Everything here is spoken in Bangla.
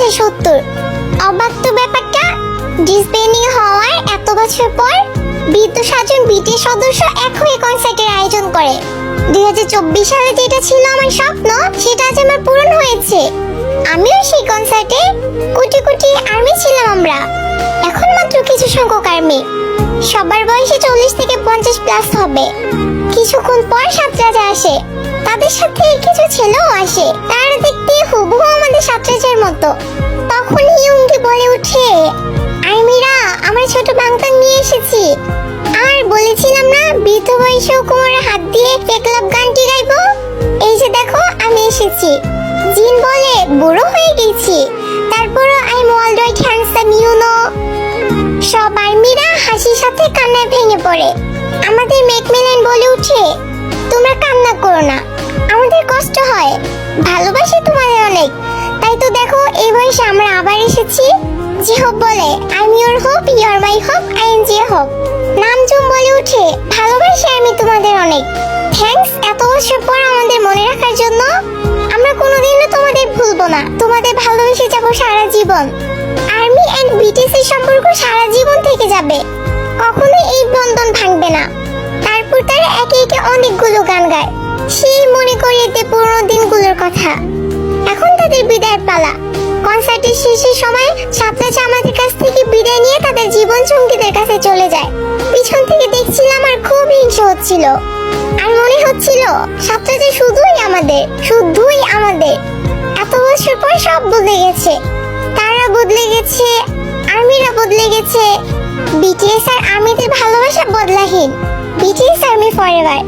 1970। অবাক তো ব্যাপারটা, ডিসব্যান্ডিং হওয়ার এত বছর পর বৃদ্ধ সাতজন বিটিএস সদস্য এক হয়ে কনসার্টের আয়োজন করে। 2024 সালে যেটা ছিল আমার স্বপ্ন, সেটা আজ আমার পূরণ হয়েছে। আমিও সেই কনসার্টে কোটি কোটি আর্মি ছিলাম আমরা। এখন মাত্র কিছু সংখ্যক আর্মি, সবার বয়সে 40 থেকে 50 প্লাস হবে। কিছুক্ষণ পর সাতরাজা আসে, তাদের সাথে কিছু ছেলেও আসে। তারা দেখতে হুবহু আমাদের সাতরাজার মতো। তখন ইয়ুঙ্গি বলে উঠে, আর্মিরা, আমরা ছোট বাংতাং নিয়ে এসেছি। আর বলেছিলাম না বৃদ্ধ বয়সেও কোমরে হাত দিয়ে একলাপ গানটি গাইবো? এই যে দেখো আমি এসেছি। জিন বলে, বুড়ো হয়ে গেছি, তারপরও I am alright handsome you know. সব আর্মিরা হাসির সাথে কান্নায় ভেঙে পড়ে। আমাদের ম্যাকমিলান বলে উঠে, তোমরা কান্না করো না, আমাদের কষ্ট হয়, ভালোবাসি তোমাদের অনেক। তাই তো দেখো এই বয়সে আমরা আবার এসেছি। জিহব বলে, I am your hope, you are my hope, I am জিহব। নামজুম বলে উঠে, ভালোবাসি আমি তোমাদের অনেক। থ্যাঙ্কস এত বছর পর আমাদের মনে রাখার জন্য। আমরা কোনোদিনও তোমাদের ভুলবো না, তোমাদের ভালোবেসে যাবো সারা জীবন। আর্মি এন্ড বিটিএস এর সম্পর্ক সারা জীবন থেকে যাবে, কখনোই এই বন্ধন ভাঙবে না। তারপর তারা একে একে অনেকগুলো গান গায়, সেই মনে করিয়ে দেয় পুরোনো দিনগুলোর কথা। এখন তাদের বিদায়ের পালা। কনসার্টের শেষের সময় সাতরাজা আমাদের কাছ থেকে বিদায় নিয়ে তাদের জীবন সঙ্গীদের কাছে চলে যায়। পিছন থেকে দেখছিলাম আর খুব হিংসা হচ্ছিল। আর মনে হচ্ছিল সাতরাজা শুধুই আমাদের। এত বছর পর সব বদলে গেছে, তারা বদলে গেছে, আর্মিরা বদলে গেছে। বিটিএস আর আর্মিদের ভালোবাসা বদলাহীন। BTS army forever.